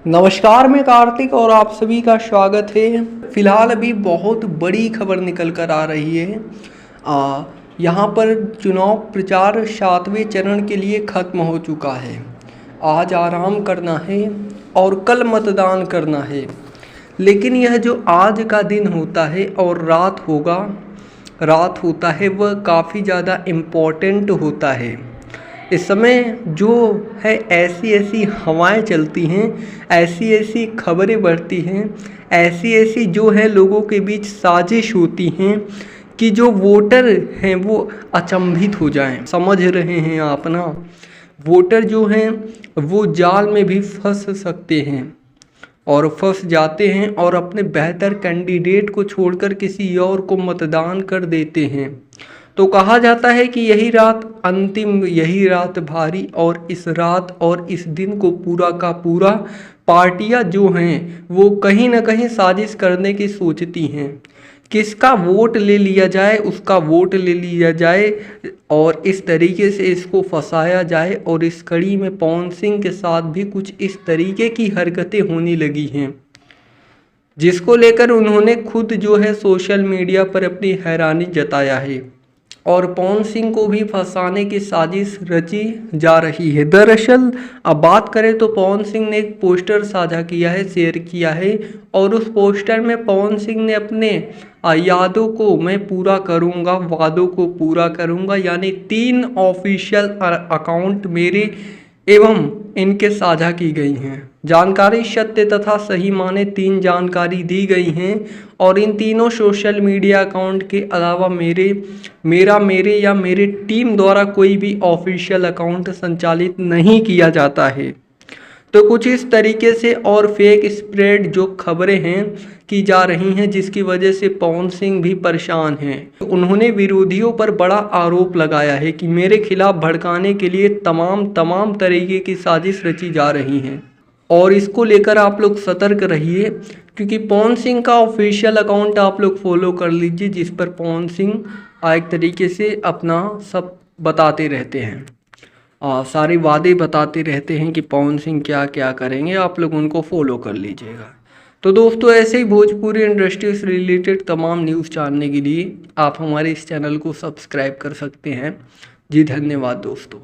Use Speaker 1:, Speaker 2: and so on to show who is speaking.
Speaker 1: नमस्कार, मैं कार्तिक और आप सभी का स्वागत है। फिलहाल अभी बहुत बड़ी खबर निकल कर आ रही है। यहाँ पर चुनाव प्रचार 7वें चरण के लिए ख़त्म हो चुका है। आज आराम करना है और कल मतदान करना है। लेकिन यह जो आज का दिन होता है और रात होता है वह काफ़ी ज़्यादा इम्पोर्टेंट होता है। इस समय जो है ऐसी ऐसी हवाएं चलती हैं, ऐसी ऐसी खबरें बढ़ती हैं, ऐसी ऐसी जो है लोगों के बीच साजिश होती हैं कि जो वोटर हैं वो अचंभित हो जाएं। समझ रहे हैं आप ना, वोटर जो हैं वो जाल में भी फंस सकते हैं और फंस जाते हैं और अपने बेहतर कैंडिडेट को छोड़कर किसी और को मतदान कर देते हैं। तो कहा जाता है कि यही रात अंतिम, यही रात भारी, और इस रात और इस दिन को पूरा का पूरा पार्टियां जो हैं वो कहीं ना कहीं साजिश करने की सोचती हैं। किसका वोट ले लिया जाए, उसका वोट ले लिया जाए और इस तरीके से इसको फंसाया जाए। और इस कड़ी में पवन सिंह के साथ भी कुछ इस तरीके की हरकतें होने लगी हैं, जिसको लेकर उन्होंने खुद जो है सोशल मीडिया पर अपनी हैरानी जताया है और पवन सिंह को भी फंसाने की साजिश रची जा रही है। दरअसल अब बात करें तो पवन सिंह ने एक पोस्टर साझा किया है, शेयर किया है, और उस पोस्टर में पवन सिंह ने अपने यादों को मैं पूरा करूंगा, वादों को पूरा करूंगा, यानी 3 ऑफिशियल अकाउंट मेरे एवं इनके साझा की गई हैं। जानकारी सत्य तथा सही माने 3 जानकारी दी गई हैं और इन तीनों सोशल मीडिया अकाउंट के अलावा मेरे या मेरे टीम द्वारा कोई भी ऑफिशियल अकाउंट संचालित नहीं किया जाता है। तो कुछ इस तरीके से और फेक स्प्रेड जो खबरें हैं की जा रही हैं, जिसकी वजह से पवन सिंह भी परेशान हैं। उन्होंने विरोधियों पर बड़ा आरोप लगाया है कि मेरे खिलाफ भड़काने के लिए तमाम तरीके की साजिश रची जा रही हैं और इसको लेकर आप लोग सतर्क रहिए, क्योंकि पवन सिंह का ऑफिशियल अकाउंट आप लोग फॉलो कर लीजिए, जिस पर पवन सिंह एक तरीके से अपना सब बताते रहते हैं, सारे वादे बताते रहते हैं कि पवन सिंह क्या क्या करेंगे। आप लोग उनको फॉलो कर लीजिएगा। तो दोस्तों, ऐसे ही भोजपुरी इंडस्ट्री से रिलेटेड तमाम न्यूज़ जानने के लिए आप हमारे इस चैनल को सब्सक्राइब कर सकते हैं। जी धन्यवाद दोस्तों।